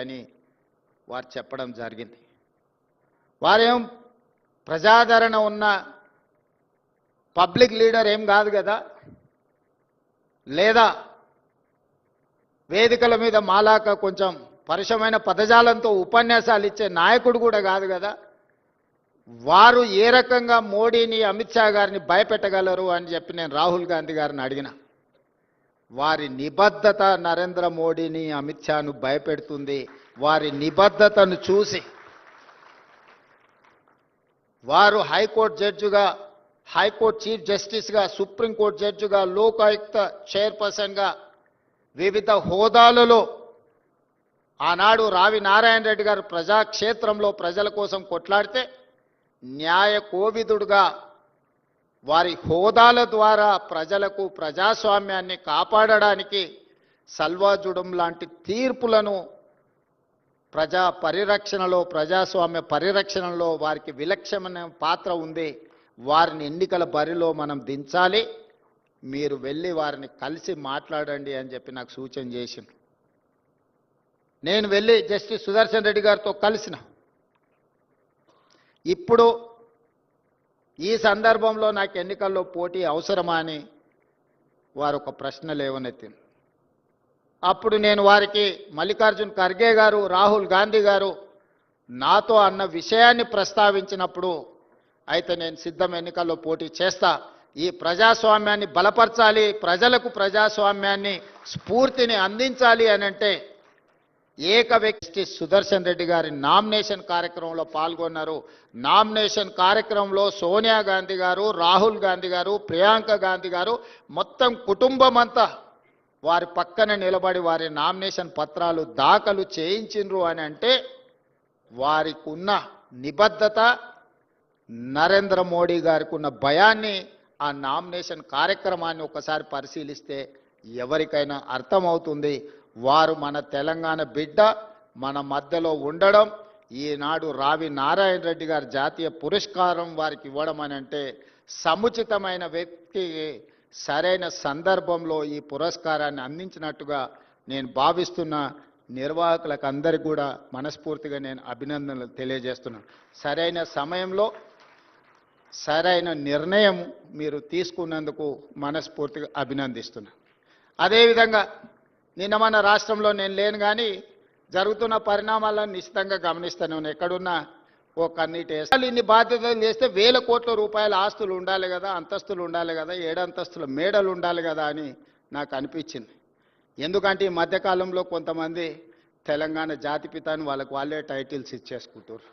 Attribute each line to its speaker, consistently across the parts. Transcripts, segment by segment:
Speaker 1: అని వారు చెప్పడం జరిగింది. వారేం ప్రజాదరణ ఉన్న పబ్లిక్ లీడర్ ఏం కాదు కదా, లేదా వేదికల మీద మాలాక కొంచెం పరుషమైన పదజాలంతో ఉపన్యాసాలు ఇచ్చే నాయకుడు కూడా కాదు కదా. వారు ఏ రకంగా మోడీని, అమిత్ షా గారిని భయపెట్టగలరు అని చెప్పి నేను రాహుల్ గాంధీ గారిని అడిగిన. వారి నిబద్ధత నరేంద్ర మోడీని, అమిత్ షాను భయపెడుతుంది. వారి నిబద్ధతను చూసి వారు హైకోర్టు జడ్జిగా, హైకోర్టు చీఫ్ జస్టిస్గా, సుప్రీంకోర్టు జడ్జిగా, లోకాయుక్త చైర్పర్సన్గా వివిధ హోదాలలో ఆనాడు రావి నారాయణ రెడ్డి గారు ప్రజాక్షేత్రంలో ప్రజల కోసం కొట్లాడితే న్యాయ కోవిదుడుగా వారి హోదాల ద్వారా ప్రజలకు ప్రజాస్వామ్యాన్ని కాపాడడానికి సల్వాజుడం లాంటి తీర్పులను ప్రజా పరిరక్షణలో, ప్రజాస్వామ్య పరిరక్షణలో వారికి విలక్షణమైన పాత్ర ఉంది. వారిని ఎన్నికల బరిలో మనం దించాలి, మీరు వెళ్ళి వారిని కలిసి మాట్లాడండి అని చెప్పి నాకు సూచన చేసింది. నేను వెళ్ళి జస్టిస్ సుదర్శన్ రెడ్డి గారితో కలిసిన. ఇప్పుడు ఈ సందర్భంలో నాకు ఎన్నికల్లో పోటీ అవసరమా అని వారు ఒక ప్రశ్న లేవనెత్తింది. అప్పుడు నేను వారికి మల్లికార్జున్ ఖర్గే గారు, రాహుల్ గాంధీ గారు నాతో అన్న విషయాన్ని ప్రస్తావించినప్పుడు, అయితే నేను సిద్ధం, ఎన్నికల్లో పోటీ చేస్తా, ఈ ప్రజాస్వామ్యాన్ని బలపరచాలి, ప్రజలకు ప్రజాస్వామ్యాన్ని స్ఫూర్తిని అందించాలి అని అంటే ఏక వ్యక్తి సుదర్శన్ రెడ్డి గారి నామినేషన్ కార్యక్రమంలో పాల్గొన్నారు. నామినేషన్ కార్యక్రమంలో సోనియా గాంధీ గారు, రాహుల్ గాంధీ గారు, ప్రియాంక గాంధీ గారు మొత్తం కుటుంబం అంతా వారి పక్కన నిలబడి వారి నామినేషన్ పత్రాలు దాఖలు చేయించిండ్రు అని అంటే వారికి ఉన్న నిబద్ధత, నరేంద్ర మోడీ గారికి ఉన్న భయాన్ని ఆ నామినేషన్ కార్యక్రమాన్ని ఒకసారి పరిశీలిస్తే ఎవరికైనా అర్థమవుతుంది. వారు మన తెలంగాణ బిడ్డ, మన మధ్యలో ఉండడం, ఈనాడు రావి నారాయణ రెడ్డి గారి జాతీయ పురస్కారం వారికి ఇవ్వడం అని అంటే సముచితమైన వ్యక్తి సరైన సందర్భంలో ఈ పురస్కారాన్ని అందించినట్టుగా నేను భావిస్తున్న నిర్వాహకులకు అందరికీ కూడా మనస్ఫూర్తిగా నేను అభినందనలు తెలియజేస్తున్నాను. సరైన సమయంలో సరైన నిర్ణయం మీరు తీసుకున్నందుకు మనస్ఫూర్తిగా అభినందిస్తున్నాను. అదేవిధంగా నిన్న మన రాష్ట్రంలో నేను లేను కానీ జరుగుతున్న పరిణామాలను నిశ్చితంగా గమనిస్తాను. నేను ఎక్కడున్నా ఓ కన్నీటి వేస్తాను. ఇన్ని బాధ్యతలు చేస్తే వేల కోట్ల రూపాయల ఆస్తులు ఉండాలి కదా, అంతస్తులు ఉండాలి కదా, 7 అంతస్తుల మేడలు ఉండాలి కదా అని నాకు అనిపించింది. ఎందుకంటే ఈ మధ్యకాలంలో కొంతమంది తెలంగాణ జాతిపిత అని వాళ్ళే టైటిల్స్ ఇచ్చేసుకుంటారు.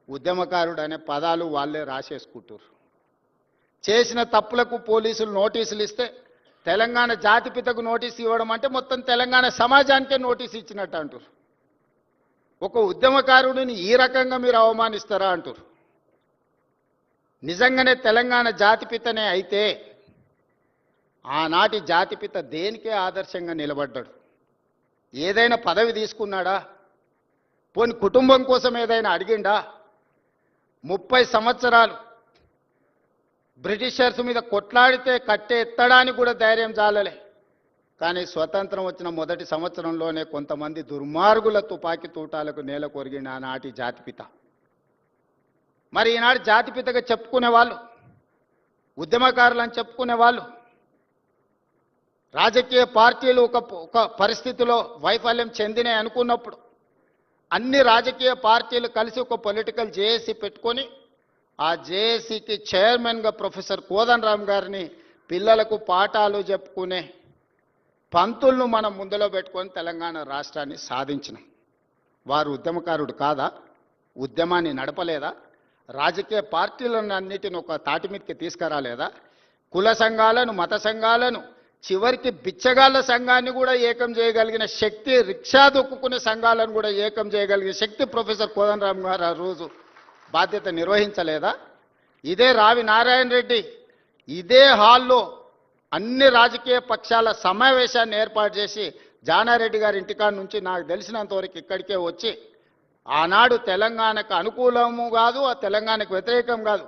Speaker 1: ఉద్యమకారుడు అనే పదాలు వాళ్ళే రాసేసుకుంటారు. చేసిన తప్పులకు పోలీసులు నోటీసులు ఇస్తే తెలంగాణ జాతిపితకు నోటీసు ఇవ్వడం అంటే మొత్తం తెలంగాణ సమాజానికే నోటీసు ఇచ్చినట్టు అంటారు. ఒక ఉద్యమకారుడిని ఈ రకంగా మీరు అవమానిస్తారా అంటారు. నిజంగానే తెలంగాణ జాతిపితనే అయితే ఆనాటి జాతిపిత దేనికే ఆదర్శంగా నిలబడ్డాడు? ఏదైనా పదవి తీసుకున్నాడా? పోని కుటుంబం కోసం ఏదైనా అడిగిండా? 30 సంవత్సరాలు బ్రిటిషర్స్ మీద కొట్లాడితే కట్టె ఎత్తడానికి కూడా ధైర్యం చాలలే. కానీ స్వతంత్రం వచ్చిన మొదటి సంవత్సరంలోనే కొంతమంది దుర్మార్గుల తుపాకీ తూటాలకు నేల కొరిగిన ఆనాటి జాతిపిత. మరి ఈనాడు జాతిపితగా చెప్పుకునే వాళ్ళు, ఉద్యమకారులు అని చెప్పుకునే వాళ్ళు, రాజకీయ పార్టీలు ఒక పరిస్థితిలో వైఫల్యం చెందినాయి అనుకున్నప్పుడు అన్ని రాజకీయ పార్టీలు కలిసి ఒక పొలిటికల్ జేఏసీ పెట్టుకొని ఆ జేఏసీకి చైర్మన్గా ప్రొఫెసర్ కోదండరామ్ గారిని పిల్లలకు పాఠాలు చెప్పుకునే పంతులను మనం ముందులో పెట్టుకొని తెలంగాణ రాష్ట్రాన్ని సాధించినాం. వారు ఉద్యమకారుడు కాదా? ఉద్యమాన్ని నడపలేదా? రాజకీయ పార్టీలను అన్నిటిని ఒక తాటి మీదకి తీసుకురాలేదా? కుల సంఘాలను, మత సంఘాలను, చివరికి బిచ్చగాళ్ళ సంఘాన్ని కూడా ఏకం చేయగలిగిన శక్తి, రిక్షా దొక్కుకునే సంఘాలను కూడా ఏకం చేయగలిగిన శక్తి ప్రొఫెసర్ కోదండరామ్ గారు ఆ రోజు బాధ్యత నిర్వహించలేదా? ఇదే రావి నారాయణ రెడ్డి ఇదే హాల్లో అన్ని రాజకీయ పక్షాల సమావేశాన్ని ఏర్పాటు చేసి జానారెడ్డి గారి ఇంటికాడ నుంచి నాకు తెలిసినంతవరకు ఇక్కడికే వచ్చి ఆనాడు తెలంగాణకు అనుకూలము కాదు, ఆ తెలంగాణకు వ్యతిరేకం కాదు,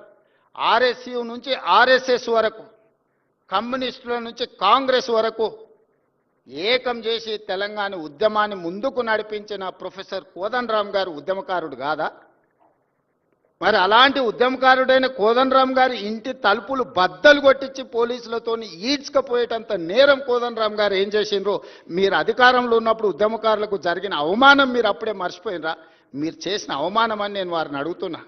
Speaker 1: ఆర్ఎస్యు నుంచి ఆర్ఎస్ఎస్ వరకు, కమ్యూనిస్టుల నుంచి కాంగ్రెస్ వరకు ఏకం చేసి తెలంగాణ ఉద్యమాన్ని ముందుకు నడిపించిన ప్రొఫెసర్ కోదండరాం గారు ఉద్యమకారుడు కాదా? మరి అలాంటి ఉద్యమకారుడైన కోదండరాం గారి ఇంటి తలుపులు బద్దలు కొట్టించి పోలీసులతో ఈడ్చుకపోయేటంత నేరం కోదండరాం గారు ఏం చేసిండ్రో మీరు అధికారంలో ఉన్నప్పుడు ఉద్యమకారులకు జరిగిన అవమానం మీరు అప్పుడే మర్చిపోయినరా? మీరు చేసిన అవమానం అని నేను వారిని అడుగుతున్నా.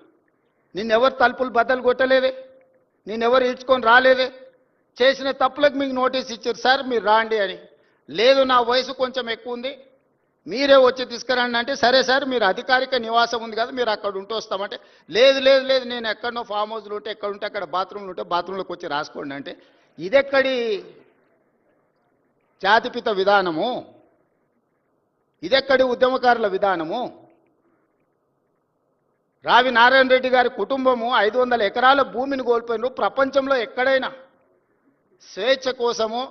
Speaker 1: నిన్నెవరు తలుపులు బద్దలు కొట్టలేదే, నిన్నెవరు ఈడ్చుకొని రాలేదే. చేసిన తప్పులకు మీకు నోటీస్ ఇచ్చారు, సార్ మీరు రాండి అని. లేదు నా వయసు కొంచెం ఎక్కువ ఉంది, మీరే వచ్చి తీసుకురండి అంటే, సరే సార్ మీరు అధికారిక నివాసం ఉంది కదా మీరు అక్కడ ఉంటూ వస్తామంటే, లేదు లేదు లేదు నేను ఎక్కడనో ఫామ్ హౌస్లు ఉంటే ఎక్కడ ఉంటే అక్కడ బాత్రూమ్లు ఉంటే బాత్రూంలోకి వచ్చి రాసుకోండి అంటే, ఇదెక్కడి జాతిపిత విధానము? ఇదెక్కడి ఉద్యమకారుల విధానము? రావి నారాయణ రెడ్డి గారి కుటుంబము 500 ఎకరాల భూమిని కోల్పోయినారు. ప్రపంచంలో ఎక్కడైనా స్వేచ్ఛ కోసము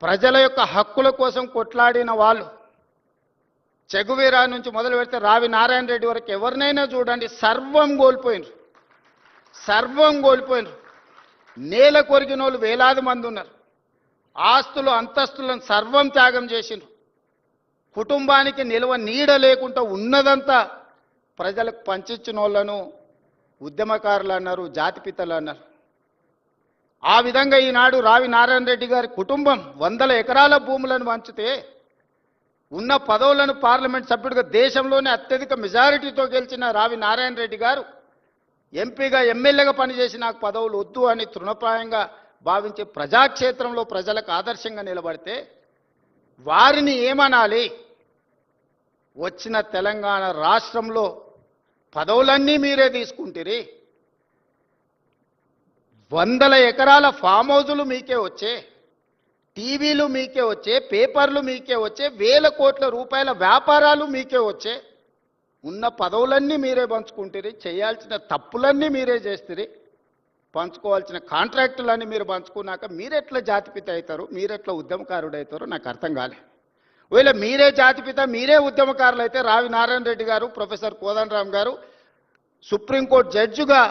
Speaker 1: ప్రజల యొక్క హక్కుల కోసం కొట్లాడిన వాళ్ళు, చెగువీరా నుంచి మొదలు పెడితే రావి నారాయణ రెడ్డి వరకు ఎవరినైనా చూడండి, సర్వం కోల్పోయినారు, సర్వం కోల్పోయినారు. నేల కొరిగిన వాళ్ళు వేలాది మంది ఉన్నారు. ఆస్తులు అంతస్తులను సర్వం త్యాగం చేసినారు. కుటుంబానికి నిల్వ నీడ లేకుండా ఉన్నదంతా ప్రజలకు పంచిచ్చిన వాళ్ళను ఉద్యమకారులు అన్నారు, జాతిపితలు అన్నారు. ఆ విధంగా ఈనాడు రావి నారాయణ రెడ్డి గారి కుటుంబం 100 ఎకరాల భూములను పంచితే ఉన్న పదవులను పార్లమెంట్ సభ్యుడిగా దేశంలోనే అత్యధిక మెజారిటీతో గెలిచిన రావి నారాయణ రెడ్డి గారు ఎంపీగా ఎమ్మెల్యేగా పనిచేసి నాకు పదవులు వద్దు అని తృణప్రాయంగా భావించే ప్రజాక్షేత్రంలో ప్రజలకు ఆదర్శంగా నిలబడితే వారిని ఏమనాలి? వచ్చిన తెలంగాణ రాష్ట్రంలో పదవులన్నీ మీరే తీసుకుంటారు. 100 ఎకరాల ఫామ్ హౌజులు మీకే వచ్చే, టీవీలు మీకే వచ్చే, పేపర్లు మీకే వచ్చే, వేల కోట్ల రూపాయల వ్యాపారాలు మీకే వచ్చే, ఉన్న పదవులన్నీ మీరే పంచుకుంటారు, చేయాల్సిన తప్పులన్నీ మీరే చేస్తారు, పంచుకోవాల్సిన కాంట్రాక్టులన్నీ మీరు పంచుకున్నాక మీరెట్లా జాతిపిత అవుతారు, మీరెట్లా ఉద్యమకారుడు అవుతారో నాకు అర్థం కాలే. ఒకవేళ మీరే జాతిపిత మీరే ఉద్యమకారులు అయితే రావి నారాయణ రెడ్డి గారు, ప్రొఫెసర్ కోదండరాం గారు సుప్రీంకోర్టు జడ్జిగా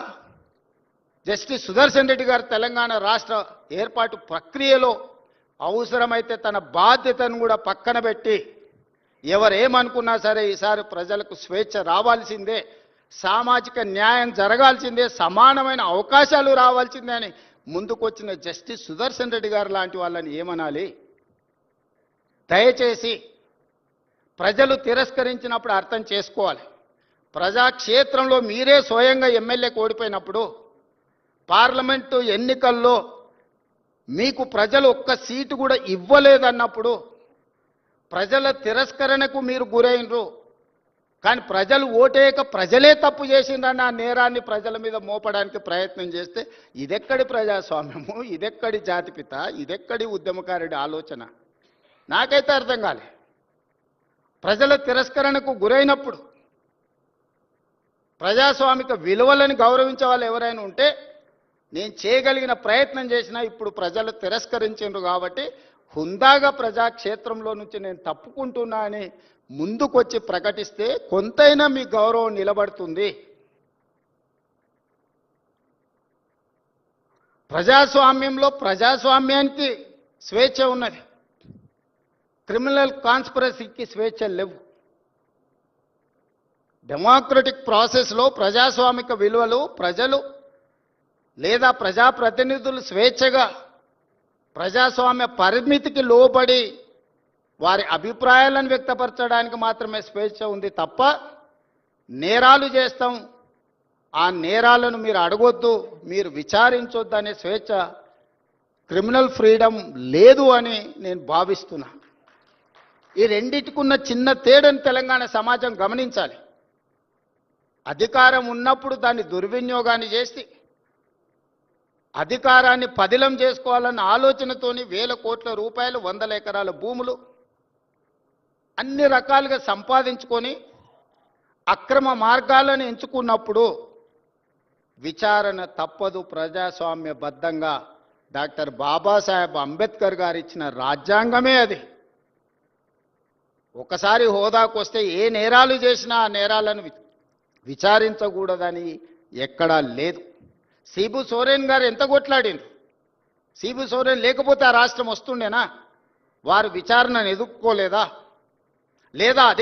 Speaker 1: జస్టిస్ సుదర్శన్ రెడ్డి గారు తెలంగాణ రాష్ట్ర ఏర్పాటు ప్రక్రియలో అవసరమైతే తన బాధ్యతను కూడా పక్కన పెట్టి ఎవరేమనుకున్నా సరే ఈసారి ప్రజలకు స్వేచ్ఛ రావాల్సిందే, సామాజిక న్యాయం జరగాల్సిందే, సమానమైన అవకాశాలు రావాల్సిందే అని ముందుకొచ్చిన జస్టిస్ సుదర్శన్ రెడ్డి గారు లాంటి వాళ్ళని ఏమనాలి? దయచేసి ప్రజలు తిరస్కరించినప్పుడు అర్థం చేసుకోవాలి. ప్రజాక్షేత్రంలో మీరే స్వయంగా ఎమ్మెల్యేకి ఓడిపోయినప్పుడు, పార్లమెంటు ఎన్నికల్లో మీకు ప్రజలు ఒక్క సీటు కూడా ఇవ్వలేదన్నప్పుడు, ప్రజల తిరస్కరణకు మీరు గురైనరు. కానీ ప్రజలు ఓటేయక ప్రజలే తప్పు చేసిందన్న ఆ నేరాన్ని ప్రజల మీద మోపడానికి ప్రయత్నం చేస్తే ఇదెక్కడి ప్రజాస్వామ్యము, ఇదెక్కడి జాతిపిత, ఇదెక్కడి ఉద్యమకారుడి ఆలోచన? నాకైతే అర్థం కాలే. ప్రజల తిరస్కరణకు గురైనప్పుడు ప్రజాస్వామిక విలువలను గౌరవించే వాళ్ళు ఎవరైనా ఉంటే నేను చేయగలిగిన ప్రయత్నం చేసినా, ఇప్పుడు ప్రజలు తిరస్కరించారు కాబట్టి హుందాగా ప్రజాక్షేత్రంలో నుంచి నేను తప్పుకుంటున్నా అని ముందుకొచ్చి ప్రకటిస్తే కొంతైనా మీ గౌరవం నిలబడుతుంది. ప్రజాస్వామ్యంలో ప్రజాస్వామ్యానికి స్వేచ్ఛ ఉన్నది, క్రిమినల్ కాన్స్పిరసీకి స్వేచ్ఛ లేవు. డెమోక్రటిక్ ప్రాసెస్లో ప్రజాస్వామిక విలువలు ప్రజలు లేదా ప్రజాప్రతినిధులు స్వేచ్ఛగా ప్రజాస్వామ్య పరిమితికి లోబడి వారి అభిప్రాయాలను వ్యక్తపరచడానికి మాత్రమే స్వేచ్ఛ ఉంది తప్ప నేరాలు చేస్తాం, ఆ నేరాలను మీరు అడగొద్దు, మీరు విచారించొద్దు అనే స్వేచ్ఛ, క్రిమినల్ ఫ్రీడమ్ లేదు అని నేను భావిస్తున్నా. ఈ రెండిటికున్న చిన్న తేడాను తెలంగాణ సమాజం గమనించాలి. అధికారం ఉన్నప్పుడు దాన్ని దుర్వినియోగాన్ని చేసి అధికారాన్ని పదిలం చేసుకోవాలన్న ఆలోచనతోని వేల కోట్ల రూపాయలు, 100 ఎకరాల భూములు అన్ని రకాలుగా సంపాదించుకొని అక్రమ మార్గాలను ఎంచుకున్నప్పుడు విచారణ తప్పదు. ప్రజాస్వామ్యబద్ధంగా డాక్టర్ బాబాసాహెబ్ అంబేద్కర్ గారు ఇచ్చిన రాజ్యాంగమే అది. ఒకసారి హోదాకు వస్తే ఏ నేరాలు చేసినా ఆ నేరాలను విచారించకూడదని ఎక్కడా లేదు. సిబు సోరెన్ గారు ఎంత కొట్లాడిండ్రు, సిబి సోరెన్ లేకపోతే ఆ రాష్ట్రం వస్తుండేనా? వారు విచారణను ఎదుర్కోలేదా? లేదా